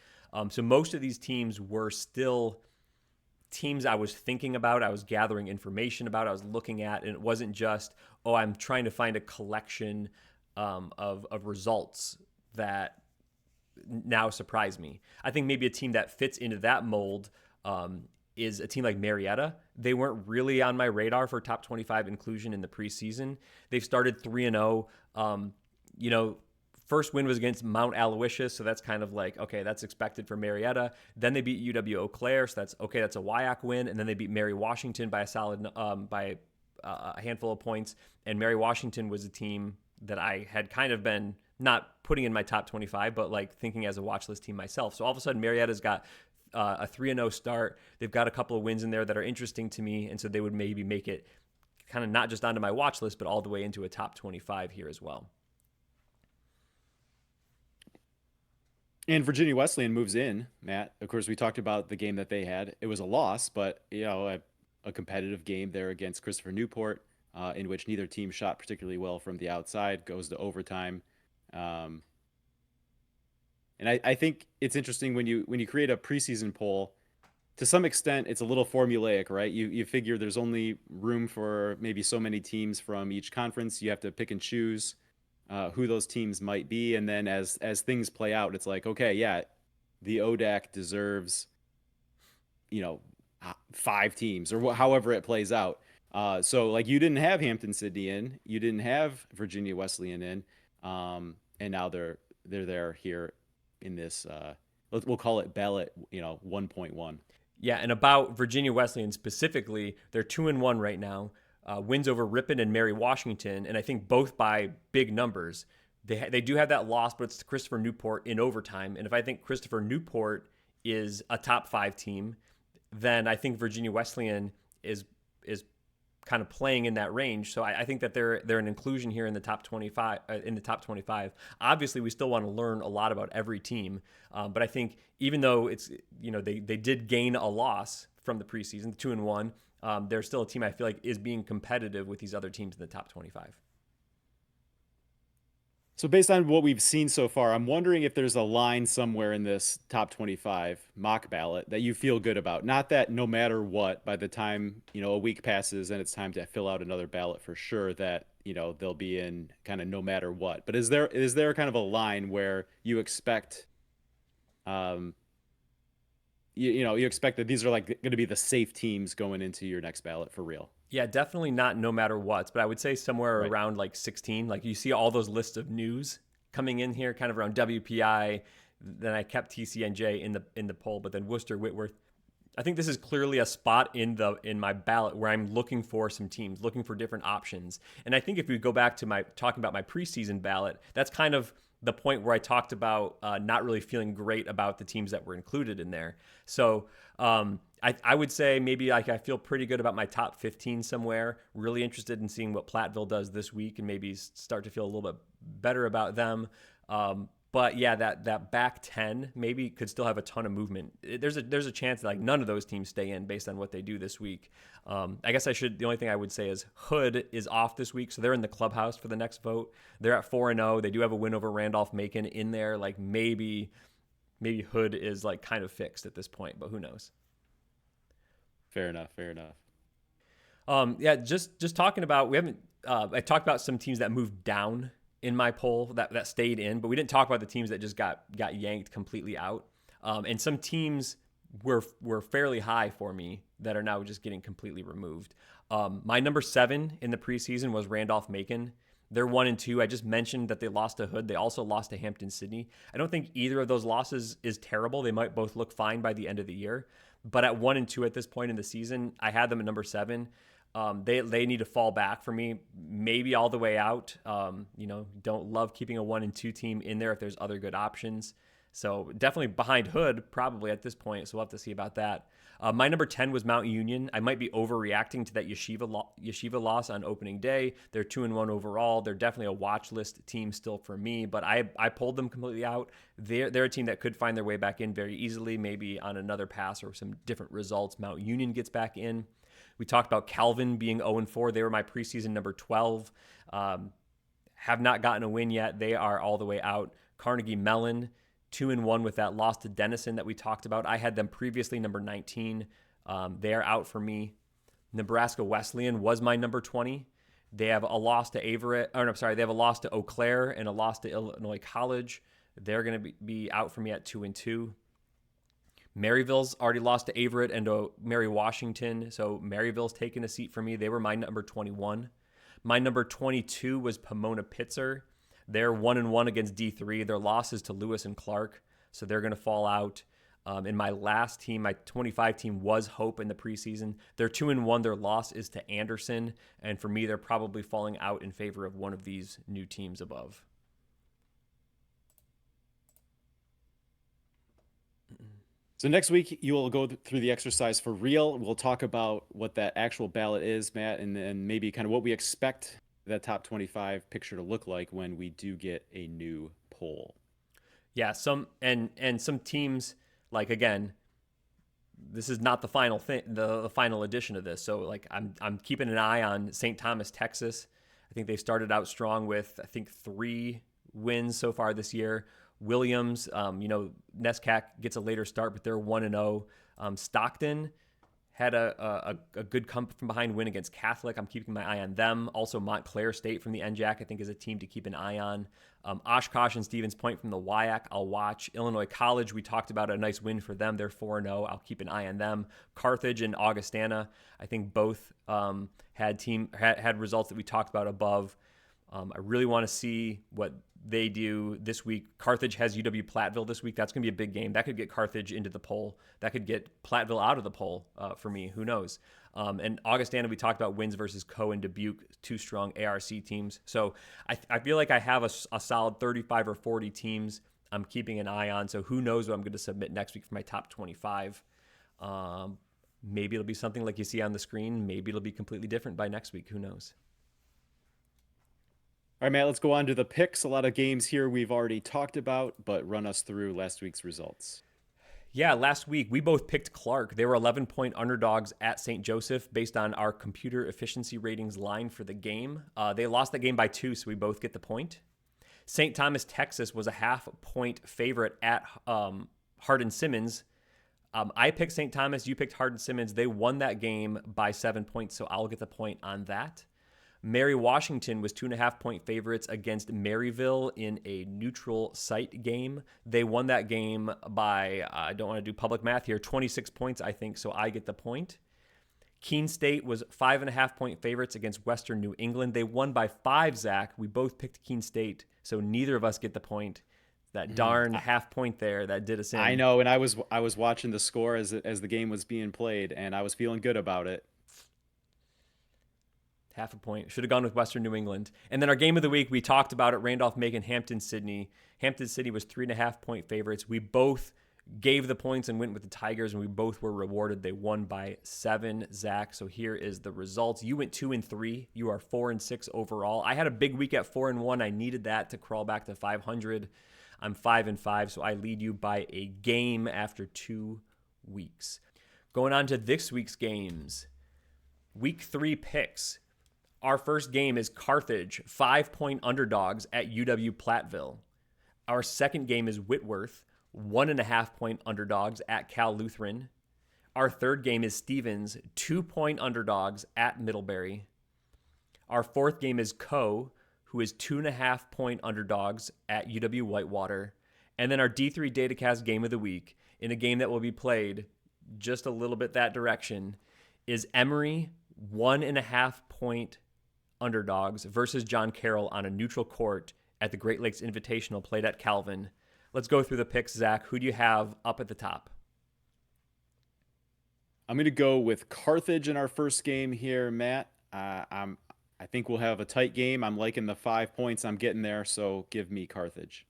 So most of these teams were still teams I was thinking about, I was gathering information about, I was looking at, and it wasn't just, I'm trying to find a collection of results that now surprise me. I think maybe a team that fits into that mold is a team like Marietta. They weren't really on my radar for top 25 inclusion in the preseason. They've started 3-0. First win was against Mount Aloysius, so that's kind of like, okay, that's expected for Marietta. Then they beat UW-Eau Claire, so that's okay, that's a WIAC win. And then they beat Mary Washington by a handful of points. And Mary Washington was a team that I had kind of been not putting in my top 25, but like thinking as a watch list team myself. So all of a sudden, Marietta's got a 3-0 start. They've got a couple of wins in there that are interesting to me, and so they would maybe make it kind of not just onto my watch list, but all the way into a top 25 here as well.
And Virginia Wesleyan moves in, Matt. Of course, we talked about the game that they had. It was a loss, but a competitive game there against Christopher Newport, in which neither team shot particularly well from the outside, goes to overtime. And I think it's interesting when you create a preseason poll. To some extent, it's a little formulaic, right? You figure there's only room for maybe so many teams from each conference. You have to pick and choose who those teams might be, and then as things play out, it's like, okay, yeah, the ODAC deserves, 5 teams or however it plays out. So like you didn't have Hampton-Sydney in, you didn't have Virginia Wesleyan in, and now they're there here in this. We'll call it ballot, 1.1.
Yeah, and about Virginia Wesleyan specifically, they're 2-1 right now. Wins over Ripon and Mary Washington, and I think both by big numbers. They do have that loss, but it's Christopher Newport in overtime. And if I think Christopher Newport is a top 5 team, then I think Virginia Wesleyan is kind of playing in that range. So I think that they're an inclusion here in the top 25. Obviously, we still want to learn a lot about every team, but I think even though it's they did gain a loss from the preseason, 2-1. They're still a team I feel like is being competitive with these other teams in the top 25.
So based on what we've seen so far, I'm wondering if there's a line somewhere in this top 25 mock ballot that you feel good about. Not that no matter what, by the time, a week passes and it's time to fill out another ballot for sure that, they'll be in kind of no matter what. But is there kind of a line where you expect you expect that these are like going to be the safe teams going into your next ballot for real?
Yeah, definitely not no matter what, but I would say somewhere
Right.
around like 16. Like you see all those lists of news coming in here, kind of around WPI. Then I kept TCNJ in the poll, but then Worcester, Whitworth. I think this is clearly a spot in my ballot where I'm looking for some teams, looking for different options. And I think if we go back to talking about my preseason ballot, that's kind of the point where I talked about not really feeling great about the teams that were included in there. So I would say maybe like I feel pretty good about my top 15 somewhere. Really interested in seeing what Platteville does this week and maybe start to feel a little bit better about them. But yeah, that back 10 maybe could still have a ton of movement. There's a chance that like none of those teams stay in based on what they do this week. I guess the only thing I would say is Hood is off this week, so they're in the clubhouse for the next vote. They're at 4-0. They do have a win over Randolph-Macon in there. Like maybe Hood is like kind of fixed at this point, but who knows?
Fair enough.
Yeah, just talking about, we haven't, I talked about some teams that moved down in my poll that stayed in, but we didn't talk about the teams that just got yanked completely out. And some teams were fairly high for me that are now just getting completely removed. My number 7 in the preseason was Randolph-Macon. They're 1-2. I just mentioned that they lost to Hood. They also lost to Hampton-Sydney. I don't think either of those losses is terrible. They might both look fine by the end of the year. But at 1-2 at this point in the season, I had them at number 7. They need to fall back for me, maybe all the way out. Don't love keeping a 1-2 team in there if there's other good options. So definitely behind Hood probably at this point. So we'll have to see about that. My number 10 was Mount Union. I might be overreacting to that Yeshiva loss on opening day. They're 2-1 overall. They're definitely a watch list team still for me, but I pulled them completely out. They're a team that could find their way back in very easily, maybe on another pass or some different results. Mount Union gets back in. We talked about Calvin being 0-4. They were my preseason number 12. Have not gotten a win yet. They are all the way out. Carnegie Mellon, 2-1 with that loss to Denison that we talked about. I had them previously number 19. They are out for me. Nebraska Wesleyan was my number 20. They have a loss to they have a loss to Eau Claire and a loss to Illinois College. They're going to be out for me at 2-2. Maryville's already lost to Averett and to Mary Washington, so Maryville's taken a seat for me. They were my number 21. My number 22 was Pomona Pitzer. They're 1-1 against D3. Their losses to Lewis and Clark, so they're going to fall out. In my last team, my 25 team was Hope in the preseason. They're 2-1. Their loss is to Anderson, and for me, they're probably falling out in favor of one of these new teams above.
So next week you will go through the exercise for real. We'll talk about what that actual ballot is, Matt, and then maybe kind of what we expect that top 25 picture to look like when we do get a new poll.
Yeah, some teams, like, again, this is not the final thing, the final edition of this. So like I'm keeping an eye on St. Thomas, Texas. I think they've started out strong with 3 wins so far this year. Williams, Nescac gets a later start, but they're 1-0. Stockton had a good come from behind win against Catholic. I'm keeping my eye on them. Also, Montclair State from the NJAC, I think, is a team to keep an eye on. Oshkosh and Stevens Point from the WIAC, I'll watch. Illinois College, we talked about a nice win for them. They're 4-0. I'll keep an eye on them. Carthage and Augustana, I think both had results that we talked about above. I really want to see what they do this week. Carthage has UW-Platteville this week. That's going to be a big game. That could get Carthage into the poll. That could get Platteville out of the poll for me. Who knows? And Augustana, we talked about wins versus Co and Dubuque, 2 strong ARC teams. So I feel like I have a solid 35 or 40 teams I'm keeping an eye on. So who knows what I'm going to submit next week for my top 25. Maybe it'll be something like you see on the screen. Maybe it'll be completely different by next week. Who knows?
All right, Matt, let's go on to the picks. A lot of games here we've already talked about, but run us through last week's results.
Yeah, last week we both picked Clark. They were 11-point underdogs at St. Joseph based on our computer efficiency ratings line for the game. They lost that game by 2, so we both get the point. St. Thomas, Texas was a half-point favorite at Hardin-Simmons. I picked St. Thomas. You picked Hardin-Simmons. They won that game by 7 points, so I'll get the point on that. Mary Washington was 2.5-point favorites against Maryville in a neutral site game. They won that game by, I don't want to do public math here, 26 points, I think, so I get the point. Keene State was 5.5-point favorites against Western New England. They won by 5, Zach. We both picked Keene State, so neither of us get the point. That darn half point there that did us in.
I know, and I was watching the score as the game was being played, and I was feeling good about it.
Half a point. Should have gone with Western New England. And then our game of the week, we talked about it, Randolph-Macon, Hampton-Sydney. Hampton-Sydney was 3.5-point favorites. We both gave the points and went with the Tigers, and we both were rewarded. They won by 7, Zach. So here is the results. You went 2-3. You are 4-6 overall. I had a big week at 4-1. I needed that to crawl back to 500. I'm 5-5, so I lead you by a game after 2 weeks. Going on to this week's games. Week 3 picks. Our first game is Carthage, 5-point underdogs at UW-Platteville. Our second game is Whitworth, 1.5-point underdogs at Cal Lutheran. Our third game is Stevens, 2-point underdogs at Middlebury. Our fourth game is Co, who is 2.5-point underdogs at UW-Whitewater. And then our D3 Datacast game of the week, in a game that will be played just a little bit that direction, is Emory, 1.5-point underdogs versus John Carroll on a neutral court at the Great Lakes Invitational played at Calvin. Let's go through the picks, Zach. Who do you have up at the top?
I'm going to go with Carthage in our first game here, Matt. I think we'll have a tight game. I'm liking the 5 points I'm getting there, so give me Carthage.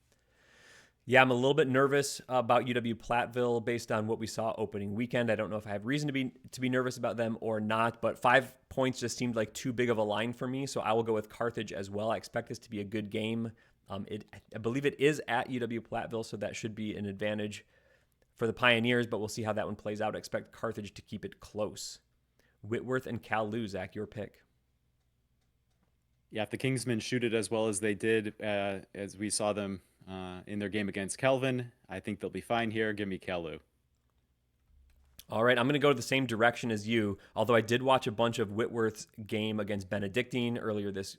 Yeah, I'm a little bit nervous about UW-Platteville based on what we saw opening weekend. I don't know if I have reason to be nervous about them or not, but 5 points just seemed like too big of a line for me, so I will go with Carthage as well. I expect this to be a good game. I believe it is at UW-Platteville, so that should be an advantage for the Pioneers, but we'll see how that one plays out. I expect Carthage to keep it close. Whitworth and Cal-Lu, Zach, your pick.
Yeah, if the Kingsmen shoot it as well as they did, as we saw them in their game against Calvin, I think they'll be fine here. Give me Cal-Lu.
All right, I'm going to go the same direction as you, although I did watch a bunch of Whitworth's game against Benedictine earlier this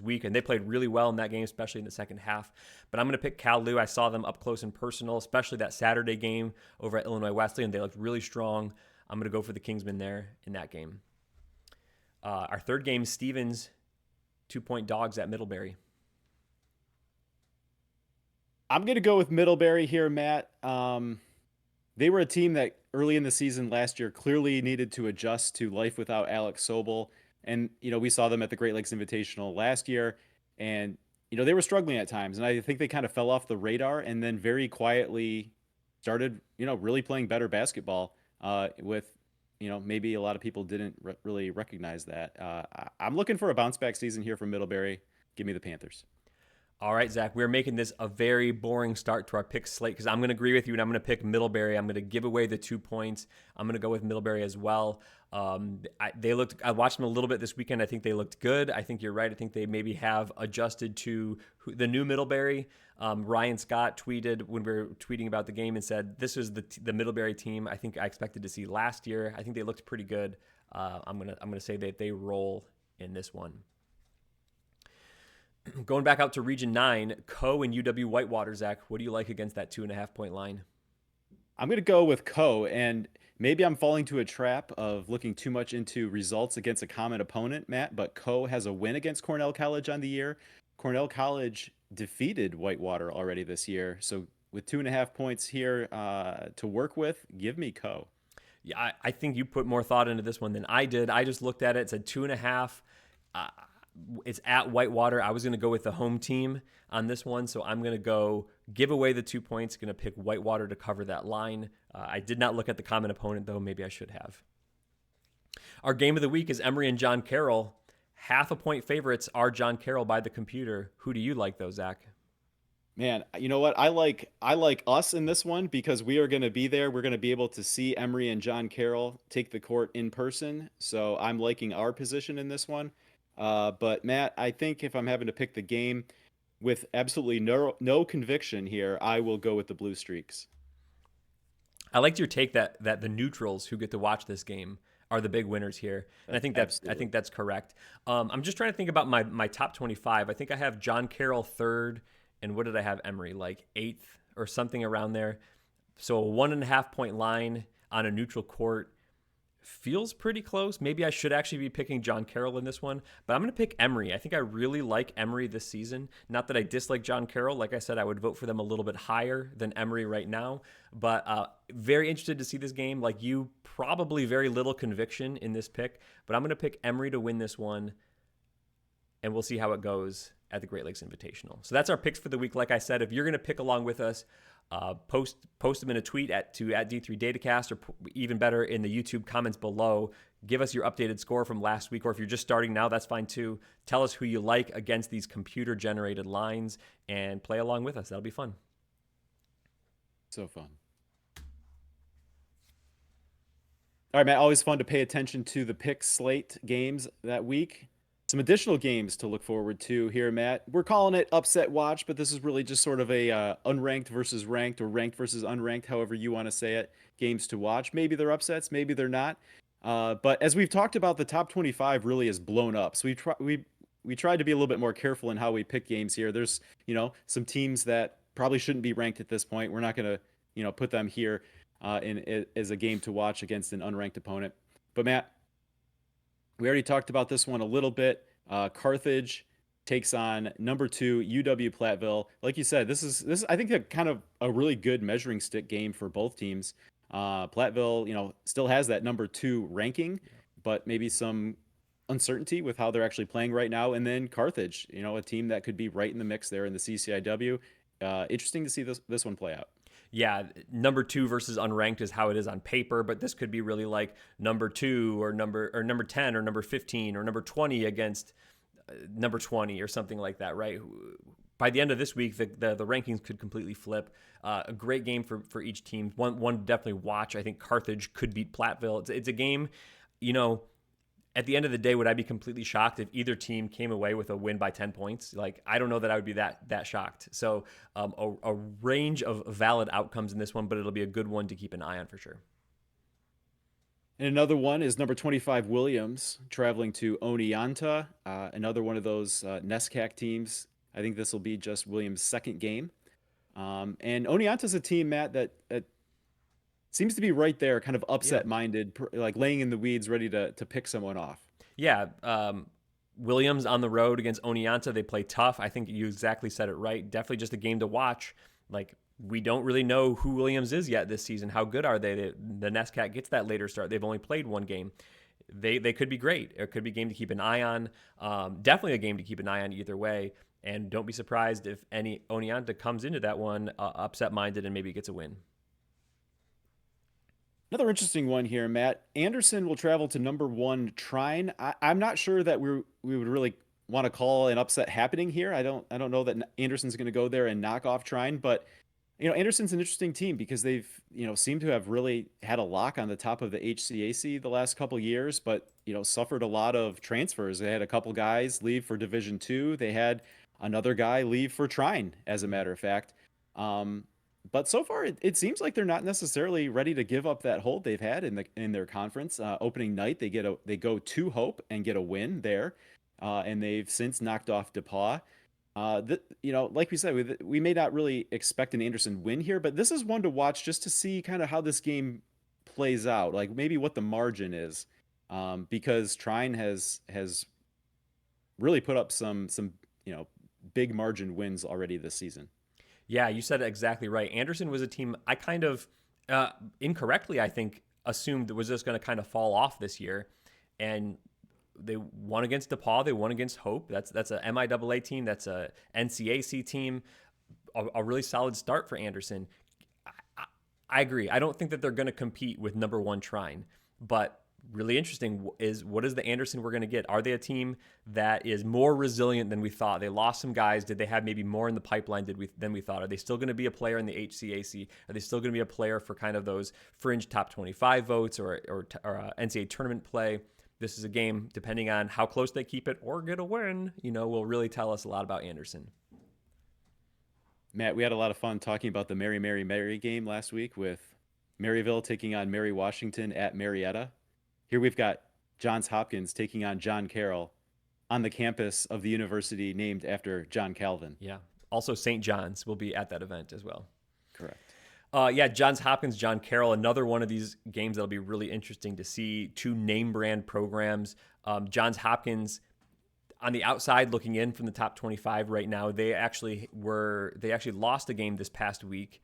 week, and they played really well in that game, especially in the second half. But I'm going to pick Cal-Lu. I saw them up close and personal, especially that Saturday game over at Illinois Wesleyan. They looked really strong. I'm going to go for the Kingsmen there in that game. Our third game, Stevens, 2-point dogs at Middlebury.
I'm gonna go with Middlebury here, Matt. They were a team that early in the season last year clearly needed to adjust to life without Alex Sobel. And, we saw them at the Great Lakes Invitational last year. And, they were struggling at times. And I think they kind of fell off the radar and then very quietly started, really playing better basketball with, maybe a lot of people didn't really recognize that. I'm looking for a bounce back season here from Middlebury. Give me the Panthers.
All right, Zach, we're making this a very boring start to our pick slate because I'm going to agree with you and I'm going to pick Middlebury. I'm going to give away the 2 points. I'm going to go with Middlebury as well. I watched them a little bit this weekend. I think they looked good. I think you're right. I think they maybe have adjusted to the new Middlebury. Ryan Scott tweeted when we were tweeting about the game and said, this is the Middlebury team I think I expected to see last year. I think they looked pretty good. I'm gonna say that they roll in this one. Going back out to Region 9, Co and UW Whitewater, Zach, what do you like against that 2.5 point line?
I'm going to go with Co. And maybe I'm falling to a trap of looking too much into results against a common opponent, Matt, but Co has a win against Cornell College on the year. Cornell College defeated Whitewater already this year. So with 2.5 points here to work with, give me Co.
Yeah, I think you put more thought into this one than I did. I just looked at it, it said 2.5. It's at Whitewater. I was going to go with the home team on this one, so I'm going to go give away the 2 points. Going to pick Whitewater to cover that line. I did not look at the common opponent, though. Maybe I should have. Our game of the week is Emory and John Carroll. 0.5 point favorites are John Carroll by the computer. Who do you like, though, Zach?
Man, you know what? I like us in this one because we are going to be there. We're going to be able to see Emory and John Carroll take the court in person. So I'm liking our position in this one. But Matt, I think if I'm having to pick the game with absolutely no conviction here, I will go with the Blue Streaks.
I liked your take that the neutrals who get to watch this game are the big winners here, and I think that's correct. I'm just trying to think about my top 25. I think I have John Carroll third, and what did I have Emory like eighth or something around there? So a 1.5 point line on a neutral court feels pretty close. Maybe I should actually be picking John Carroll in this one, but I'm going to pick Emory. I think I really like Emory this season. Not that I dislike John Carroll. Like I said, I would vote for them a little bit higher than Emory right now, but very interested to see this game. Like you, probably very little conviction in this pick, but I'm going to pick Emory to win this one, and we'll see how it goes at the Great Lakes Invitational. So that's our picks for the week. Like I said, if you're going to pick along with us, post them in a tweet at D3 Datacast, or even better in the YouTube comments below. Give us your updated score from last week, or if you're just starting now, that's fine too. Tell us who you like against these computer generated lines and play along with us. That'll be fun.
So fun. All right, Matt, always fun to pay attention to the pick slate games that week. Some additional games to look forward to here, Matt. We're calling it Upset Watch, but this is really just sort of a unranked versus ranked, or ranked versus unranked, however you want to say it, games to watch. Maybe they're upsets, maybe they're not. But as we've talked about, the top 25 really is blown up. So we tried to be a little bit more careful in how we pick games here. There's, some teams that probably shouldn't be ranked at this point. We're not going to, put them here as a game to watch against an unranked opponent. But Matt, we already talked about this one a little bit. Carthage takes on number 2 UW Platteville. Like you said, this is I think a kind of a really good measuring stick game for both teams. Platteville, still has that number 2 ranking, but maybe some uncertainty with how they're actually playing right now. And then Carthage, a team that could be right in the mix there in the CCIW. Interesting to see this one play out.
Yeah, number 2 versus unranked is how it is on paper, but this could be really like number 2 or number 10 or number 15 or number 20 against number 20 or something like that, right? By the end of this week, the rankings could completely flip. A great game for each team. One to definitely watch. I think Carthage could beat Platteville. It's a game, at the end of the day, would I be completely shocked if either team came away with a win by 10 points? Like, I don't know that I would be that shocked. So a range of valid outcomes in this one, but it'll be a good one to keep an eye on for sure.
And another one is number 25 Williams traveling to Oneonta, another one of those NESCAC teams. I think this will be just Williams' second game. And Oneonta's a team, Matt, that seems to be right there, kind of upset-minded, like laying in the weeds, ready to pick someone off.
Yeah, Williams on the road against Oneonta. They play tough. I think you exactly said it right. Definitely just a game to watch. Like, we don't really know who Williams is yet this season. How good are they? The NESCAC gets that later start. They've only played one game. They could be great. It could be a game to keep an eye on. Definitely a game to keep an eye on either way. And don't be surprised if any Oneonta comes into that one upset-minded and maybe gets a win.
Another interesting one here, Matt. Anderson will travel to number one Trine. I'm not sure that we would really want to call an upset happening here. I don't know that Anderson's going to go there and knock off Trine, but Anderson's an interesting team because they've seem to have really had a lock on the top of the HCAC the last couple years, but suffered a lot of transfers. They had a couple guys leave for Division Two. They had another guy leave for Trine, as a matter of fact. But so far, it seems like they're not necessarily ready to give up that hold they've had in their conference. Opening night, they go to Hope and get a win there, and they've since knocked off DePaul. Like we said, we may not really expect an Anderson win here, but this is one to watch just to see kind of how this game plays out, like maybe what the margin is, because Trine has really put up some big margin wins already this season.
Yeah, you said it exactly right. Anderson was a team I kind of incorrectly, I think, assumed was just going to kind of fall off this year. And they won against DePaul. They won against Hope. That's a MIAA team. That's a NCAC team. A really solid start for Anderson. I agree. I don't think that they're going to compete with number one Trine, but really interesting is what is the Anderson we're going to get? Are they a team that is more resilient than we thought? They lost some guys. Did they have maybe more in the pipeline than we thought? Are they still going to be a player in the HCAC? Are they still going to be a player for kind of those fringe top 25 votes or NCAA tournament play? This is a game, depending on how close they keep it or get a win, will really tell us a lot about Anderson.
Matt, we had a lot of fun talking about the Mary, Mary, Mary game last week with Maryville taking on Mary Washington at Marietta. Here we've got Johns Hopkins taking on John Carroll on the campus of the university named after John Calvin.
Yeah. Also, St. John's will be at that event as well.
Correct.
Johns Hopkins, John Carroll, another one of these games that'll be really interesting to see. Two name brand programs. Johns Hopkins, on the outside looking in from the top 25 right now, they actually lost a game this past week.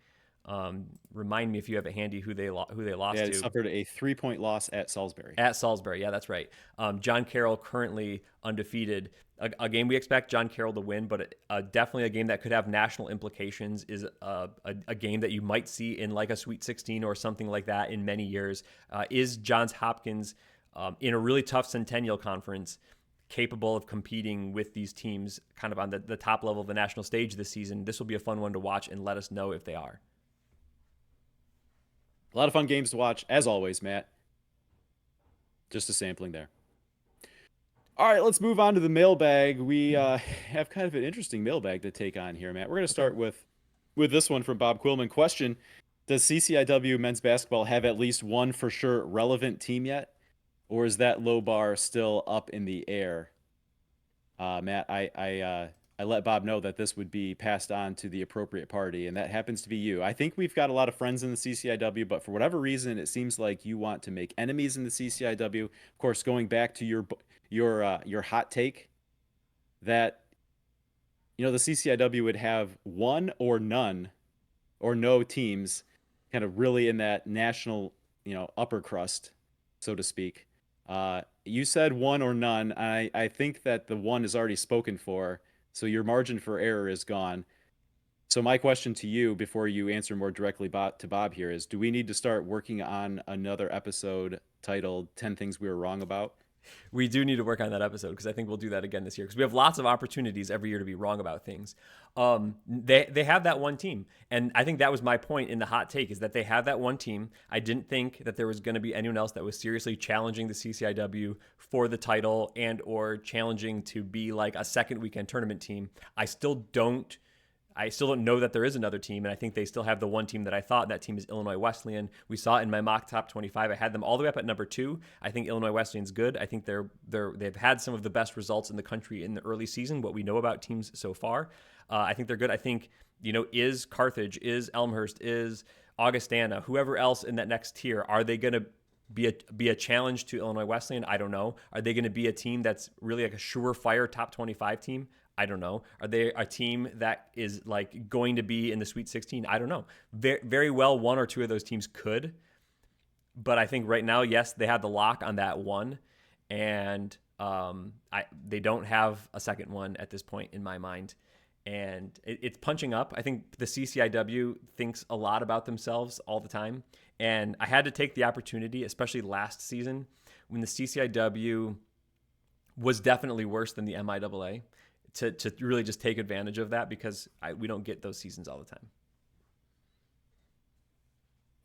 Remind me if you have it handy who they lost to.
They suffered a 3-point loss at Salisbury.
At Salisbury, yeah, that's right. John Carroll currently undefeated. A game we expect John Carroll to win, but definitely a game that could have national implications. Is a game that you might see in like a Sweet 16 or something like that in many years. Is Johns Hopkins in a really tough Centennial Conference capable of competing with these teams kind of on the top level of the national stage this season? This will be a fun one to watch, and let us know if they are.
A lot of fun games to watch, as always, Matt. Just a sampling there. All right, let's move on to the mailbag. We have kind of an interesting mailbag to take on here, Matt. We're going to start with this one from Bob Quillman. Question: does CCIW men's basketball have at least one for sure relevant team yet, or is that low bar still up in the air? Matt, I let Bob know that this would be passed on to the appropriate party, and that happens to be you. I think we've got a lot of friends in the CCIW, but for whatever reason, it seems like you want to make enemies in the CCIW. Of course, going back to your hot take that the CCIW would have one or none or no teams kind of really in that national upper crust, so to speak. You said one or none. I think that the one is already spoken for. So your margin for error is gone. So my question to you before you answer more directly to Bob here is, do we need to start working on another episode titled 10 Things We Were Wrong About?
We do need to work on that episode because I think we'll do that again this year because we have lots of opportunities every year to be wrong about things. They have that one team. And I think that was my point in the hot take is that they have that one team. I didn't think that there was going to be anyone else that was seriously challenging the CCIW for the title and or challenging to be like a second weekend tournament team. I still don't know that there is another team, and I think they still have the one team that I thought. That team is Illinois Wesleyan. We saw it in my mock top 25. I had them all the way up at number 2. I think Illinois Wesleyan's good. I think they've had some of the best results in the country in the early season, what we know about teams so far. I think they're good. I think, is Carthage, is Elmhurst, is Augustana, whoever else in that next tier, are they going to be a challenge to Illinois Wesleyan? I don't know. Are they going to be a team that's really like a surefire top 25 team? I don't know. Are they a team that is like going to be in the Sweet 16? I don't know. Very, very well, one or two of those teams could. But I think right now, yes, they have the lock on that one. And they don't have a second one at this point in my mind. And it's punching up. I think the CCIW thinks a lot about themselves all the time. And I had to take the opportunity, especially last season, when the CCIW was definitely worse than the MIAA, to really just take advantage of that, because we don't get those seasons all the time.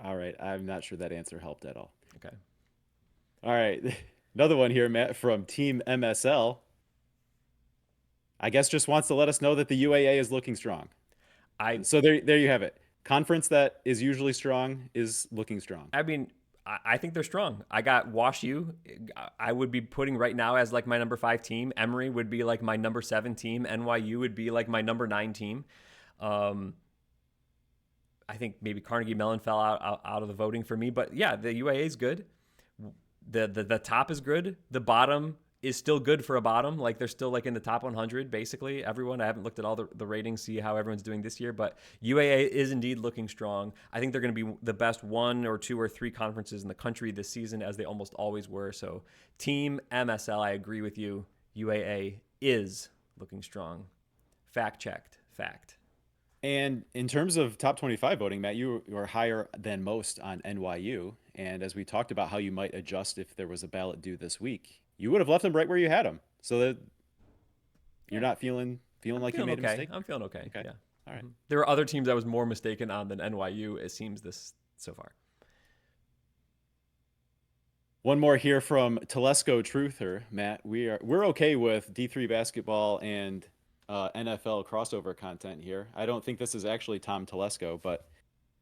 All right. I'm not sure that answer helped at all.
Okay.
All right. Another one here, Matt, from Team MSL. I guess just wants to let us know that the UAA is looking strong. So there you have it. Conference that is usually strong is looking strong.
I mean, I think they're strong. I got Wash U. I would be putting right now as like my number 5 team. Emory would be like my number 7 team. NYU would be like my number 9 team. I think maybe Carnegie Mellon fell out of the voting for me, but yeah, the UAA is good. The top is good. The bottom is still good for a bottom. Like they're still like in the top 100, basically. Everyone, I haven't looked at all the ratings, see how everyone's doing this year, but UAA is indeed looking strong. I think they're going to be the best 1 or 2 or 3 conferences in the country this season, as they almost always were. So Team MSL, I agree with you. UAA is looking strong. Fact checked. Fact.
And in terms of top 25 voting, Matt, you are higher than most on NYU. And as we talked about how you might adjust if there was a ballot due this week, you would have left them right where you had them, so that you're not feeling like you made a mistake.
I'm feeling okay. Yeah.
All right.
There were other teams I was more mistaken on than NYU, it seems, this so far.
One more here from Telesco Truther, Matt. We're okay with D3 basketball and NFL crossover content here. I don't think this is actually Tom Telesco, but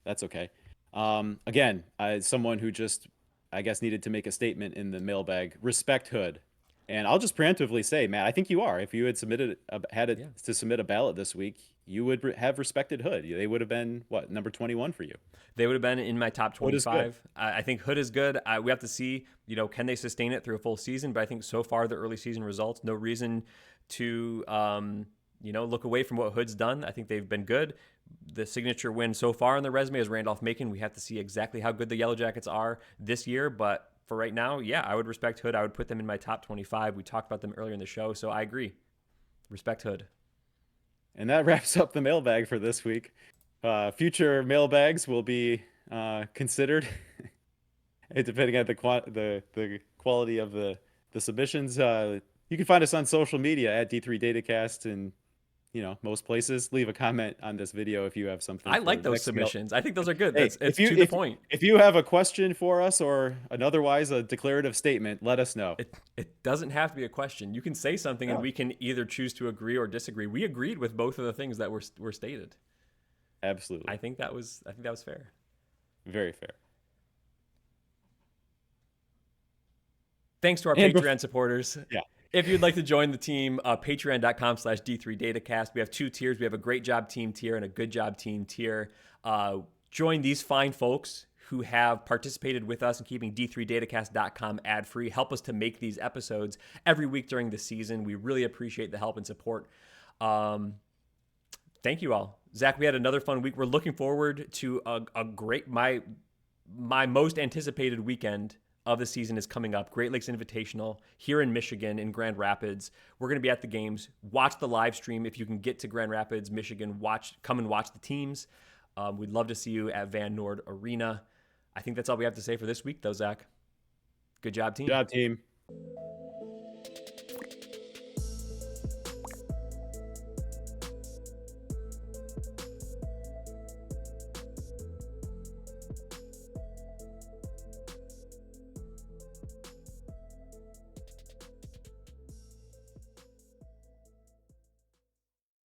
that's okay. Again, someone who just, I guess, needed to make a statement in the mailbag. Respect Hood, and I'll just preemptively say, Matt, I think you are. If you had to submit a ballot this week, you would have respected Hood. They would have been what, number 21 for you.
They would have been in my top 25. I think Hood is good. We have to see, can they sustain it through a full season? But I think so far the early season results, no reason to look away from what Hood's done. I think they've been good. The signature win so far on the resume is Randolph-Macon. We have to see exactly how good the Yellow Jackets are this year. But for right now, yeah, I would respect Hood. I would put them in my top 25. We talked about them earlier in the show, so I agree. Respect Hood.
And that wraps up the mailbag for this week. Future mailbags will be considered depending on the quality of the submissions. You can find us on social media at D3 Datacast, and most places. Leave a comment on this video if you have something.
I like those submissions. I think those are good.
Hey,
it's to the point.
If you have a question for us or otherwise a declarative statement, let us know.
It doesn't have to be a question. You can say something and we can either choose to agree or disagree. We agreed with both of the things that were stated.
Absolutely.
I think that was fair.
Very fair.
Thanks to our Patreon supporters.
Yeah.
If you'd like to join the team, patreon.com/D3Datacast. We have 2 tiers. We have a great job team tier and a good job team tier. Join these fine folks who have participated with us in keeping D3Datacast.com ad-free. Help us to make these episodes every week during the season. We really appreciate the help and support. Thank you all. Zach, we had another fun week. We're looking forward to a great, my most anticipated weekend of the season is coming up. Great Lakes Invitational here in Michigan, in Grand Rapids. We're going to be at the games. Watch the live stream if you can get to Grand Rapids, Michigan. Come and watch the teams. We'd love to see you at Van Nord Arena. I think that's all we have to say for this week, though, Zach. Good job, team.
Good job, team.